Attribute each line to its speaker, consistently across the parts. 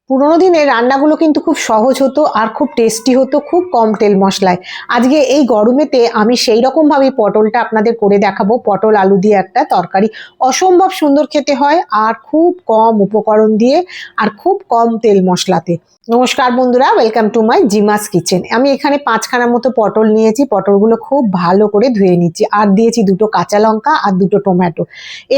Speaker 1: পুরোনো দিনের রান্নাগুলো কিন্তু খুব সহজ হতো আর খুব টেস্টি হতো, খুব কম তেল মশলায়। আজকে এই গরমেতে আমি সেই রকমভাবে পটলটা আপনাদের করে দেখাবো। পটল আলু দিয়ে একটা তরকারি অসম্ভব সুন্দর খেতে হয়, আর খুব কম উপকরণ দিয়ে আর খুব কম তেল মশলাতে। নমস্কার বন্ধুরা, ওয়েলকাম টু মাই জিমাস কিচেন। আমি এখানে 5খানা মতো পটল নিয়েছি। পটলগুলো খুব ভালো করে ধুয়ে নিচ্ছি, আর দিয়েছি 2টো কাঁচা লঙ্কা আর 2টো টমেটো।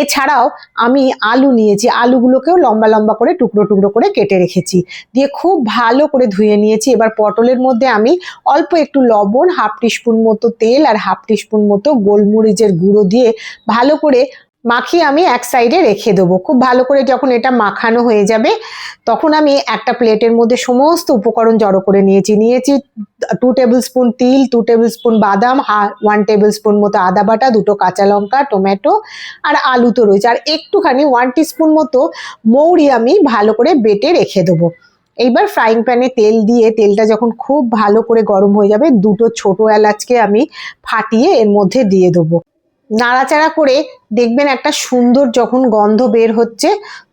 Speaker 1: এছাড়াও আমি আলু নিয়েছি, আলুগুলোকেও লম্বা লম্বা করে টুকরো টুকরো করে কেটে রেখেছি, দিয়ে খুব ভালো করে ধুয়ে নিয়েছি। এবার পটলের মধ্যে আমি অল্প একটু লবণ, হাফ টিস্পুন মতো তেল আর হাফ টিস্পুন মতো গোলমরিচের গুঁড়ো দিয়ে ভালো করে মাখিয়ে আমি এক সাইডে রেখে দেবো। খুব ভালো করে যখন এটা মাখানো হয়ে যাবে, তখন আমি একটা প্লেটের মধ্যে সমস্ত উপকরণ জড়ো করে নিয়েছি। 2 টেবিল স্পুন তিল, 2 টেবিল স্পুন বাদাম, 1 টেবিল স্পুন মতো আদা বাটা, 2টো কাঁচা লঙ্কা, টমেটো আর আলু তো রয়েছে, আর একটুখানি 1 টিস্পুন মতো মৌরি আমি ভালো করে বেটে রেখে দেবো। এইবার ফ্রাইং প্যানে তেল দিয়ে, তেলটা যখন খুব ভালো করে গরম হয়ে যাবে, 2টো ছোট এলাচকে আমি ফাটিয়ে এর মধ্যে দিয়ে দেবো। নাড়াচাড়া করে দেখবেন একটা সুন্দর যখন গন্ধ বের হচ্ছে,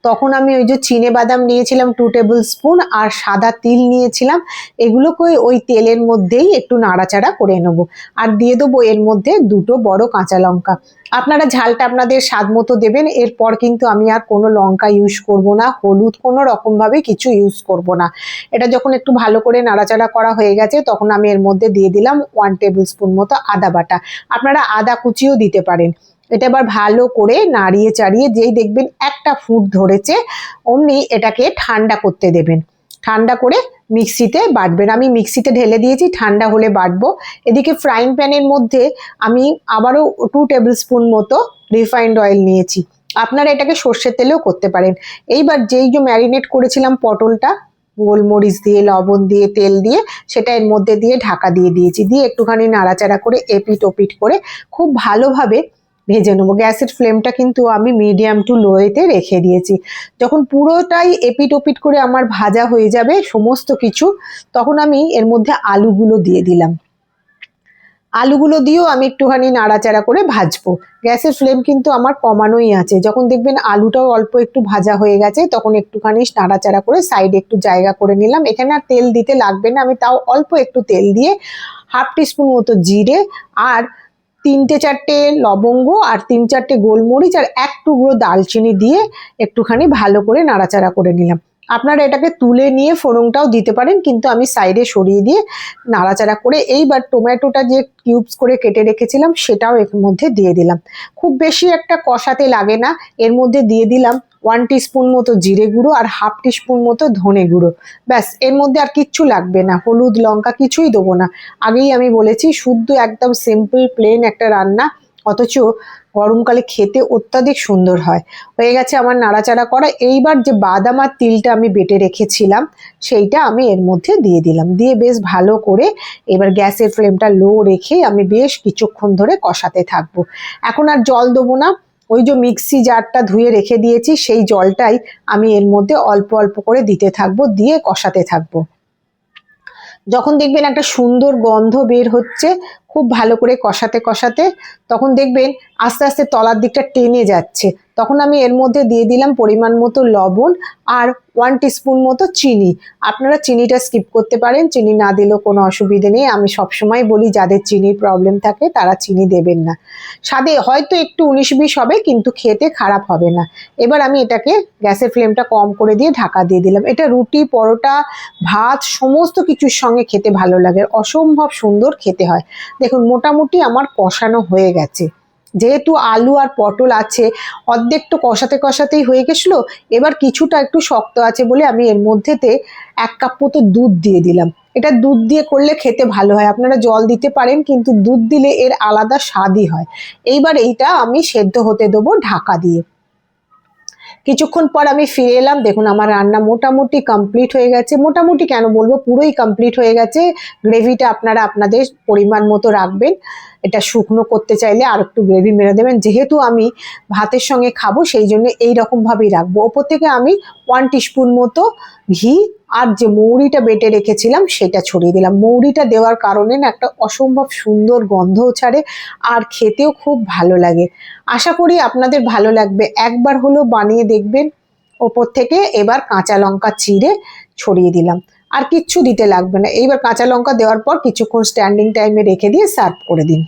Speaker 1: তখন আমি ওই যে চিনে বাদাম নিয়েছিলাম 2 টেবিল স্পুন আর সাদা তিল নিয়েছিলাম, এগুলোকে ওই তেলের মধ্যেই একটু নাড়াচাড়া করে নেবো। আর দিয়ে দেবো এর মধ্যে 2টো বড় কাঁচা লঙ্কা। আপনারা ঝালটা আপনাদের স্বাদ মতো দেবেন। এরপর কিন্তু আমি আর কোনো লঙ্কা ইউজ করব না, হলুদ কোনো রকমভাবে কিছু ইউজ করব না। এটা যখন একটু ভালো করে নাড়াচাড়া করা হয়ে গেছে, তখন আমি এর মধ্যে দিয়ে দিলাম 1 টেবিল স্পুন মতো আদা বাটা। আপনারা আদা কুচিও দিতে পারেন। এটা এবার ভালো করে নাড়িয়ে চাড়িয়ে, যেই দেখবেন একটা ফুট ধরেছে, অমনি এটাকে ঠান্ডা করতে দেবেন। ঠান্ডা করে মিক্সিতে বাটবেন। আমি মিক্সিতে ঢেলে দিয়েছি, ঠান্ডা হলে বাটবো। এদিকে ফ্রাইং প্যানের মধ্যে আমি আবারও 2 টেবিল স্পুন মতো রিফাইন্ড অয়েল নিয়েছি। আপনারা এটাকে সর্ষের তেলেও করতে পারেন। এইবার যেই যে ম্যারিনেট করেছিলাম পটলটা, গোলমরিচ দিয়ে, লবণ দিয়ে, তেল দিয়ে, সেটা এর মধ্যে দিয়ে ঢাকা দিয়ে দিয়েছি। দিয়ে একটুখানি নাড়াচাড়া করে এপিট ওপিট করে খুব ভালোভাবে ভেজে নেবো। গ্যাসের ফ্লেমটা কিন্তু আমি মিডিয়াম টু লোয়েতে রেখে দিয়েছি। যখন পুরোটাই এপিট ওপিট করে আমার ভাজা হয়ে যাবে সমস্ত কিছু, তখন আমি এর মধ্যে আলুগুলো দিয়ে দিলাম। আলুগুলো দিয়েও আমি একটুখানি নাড়াচাড়া করে ভাজবো। গ্যাসের ফ্লেম কিন্তু আমার কমানোই আছে। যখন দেখবেন আলুটাও অল্প একটু ভাজা হয়ে গেছে, তখন একটুখানি নাড়াচাড়া করে সাইডে একটু জায়গা করে নিলাম। এখানে আর তেল দিতে লাগবে না, আমি তাও অল্প একটু তেল দিয়ে হাফ টিস্পুন মতো জিরে আর 3-4টে লবঙ্গ আর 3-4টে গোলমরিচ আর 1 টুকরো দালচিনি দিয়ে একটুখানি ভালো করে নাড়াচাড়া করে নিলাম। আপনারা এটাকে তুলে নিয়ে ফোড়নটাও দিতে পারেন, কিন্তু আমি সাইডে সরিয়ে দিয়ে নাড়াচাড়া করে এইবার টমেটোটা যে কিউবস করে কেটে রেখেছিলাম সেটাও এর মধ্যে দিয়ে দিলাম। খুব বেশি একটা কষাতে লাগে না। এর মধ্যে দিয়ে দিলাম 1 টিস্পুন মতো জিরে গুঁড়ো আর হাফ টিস্পুন মতো ধনে গুঁড়ো। ব্যাস, এর মধ্যে আর কিচ্ছু লাগবে না, হলুদ লঙ্কা কিছুই দেবো না। আগেই আমি বলেছি, শুদ্ধ একদম সিম্পল প্লেন একটা রান্না, অথচ গরমকালে খেতে অত্যাধিক সুন্দর হয়। হয়ে গেছে আমার নাড়াচাড়া করা। এইবার যে বাদাম আর তিলটা আমি বেটে রেখেছিলাম, সেইটা আমি এর মধ্যে দিয়ে দিলাম। দিয়ে বেশ ভালো করে এবার গ্যাসের ফ্লেমটা লো রেখে আমি বেশ কিছুক্ষণ ধরে কষাতে থাকবো। এখন আর জল দেবো না। ওই যে মিক্সি জারটা ধুয়ে রেখে দিয়েছি, সেই জলটাই আমি এর মধ্যে অল্প অল্প করে দিতে থাকবো, দিয়ে কষাতে থাকবো। যখন দেখবেন একটা সুন্দর গন্ধ বের হচ্ছে, খুব ভালো করে কষাতে কষাতে, তখন দেখবেন আস্তে আস্তে তলার দিকটা টেনে যাচ্ছে, তখন আমি এর মধ্যে দিয়ে দিলাম পরিমাণ মতো লবণ আর 1 টিস্পুন মতো চিনি। আপনারা চিনিটা স্কিপ করতে পারেন, চিনি না দিলেও কোনো অসুবিধে নেই। আমি সবসময় বলি, যাদের চিনির প্রবলেম থাকে তারা চিনি দেবেন না। স্বাদে হয়তো একটু 19-20 হবে, কিন্তু খেতে খারাপ হবে না। এবার আমি এটাকে গ্যাসের ফ্লেমটা কম করে দিয়ে ঢাকা দিয়ে দিলাম। এটা রুটি, পরোটা, ভাত সমস্ত কিছুর সঙ্গে খেতে ভালো লাগে, অসম্ভব সুন্দর খেতে হয়। দেখুন মোটামুটি আমার কষানো হয়ে গেছে। যেহেতু আলু আর পটল আছে, অর্ধেক তো কষাতে কষাতেই হয়ে গেছিলো। এবার কিছুটা একটু শক্ত আছে বলে আমি এর মধ্যেতে 1 কাপ মতো দুধ দিয়ে দিলাম। এটা দুধ দিয়ে করলে খেতে ভালো হয়। আপনারা জল দিতে পারেন, কিন্তু দুধ দিলে এর আলাদা স্বাদই হয়। এইবার এইটা আমি সেদ্ধ হতে দেবো ঢাকা দিয়ে। কিছুক্ষণ পর আমি ফিরে এলাম। দেখুন আমার রান্না মোটামুটি কমপ্লিট হয়ে গেছে। মোটামুটি কেন বলবো, পুরোই কমপ্লিট হয়ে গেছে। গ্রেভিটা আপনারা আপনাদের পরিমাণ মতো রাখবেন। এটা শুকনো করতে চাইলে আর একটু গ্রেভি মেরে দেবেন। যেহেতু আমি ভাতের সঙ্গে খাবো, সেই জন্য এই রকমভাবেই রাখবো। ওপর থেকে আমি 1 টিস্পুন মতো ঘি আর যে মৌরিটা বেটে রেখেছিলাম সেটা ছড়িয়ে দিলাম। মৌরিটা দেওয়ার কারণে না একটা অসম্ভব সুন্দর গন্ধও ছাড়ে, আর খেতেও খুব ভালো লাগে। আশা করি আপনাদের ভালো লাগবে। একবার হলেও বানিয়ে দেখবেন, ওপর থেকে এবার কাঁচা লঙ্কা চিড়ে ছড়িয়ে দিলাম। আর কিচ্ছু দিতে লাগবে না। এইবার কাঁচা লঙ্কা দেওয়ার পর কিছুক্ষণ স্ট্যান্ডিং টাইমে রেখে দিয়ে সার্ভ করে দিন।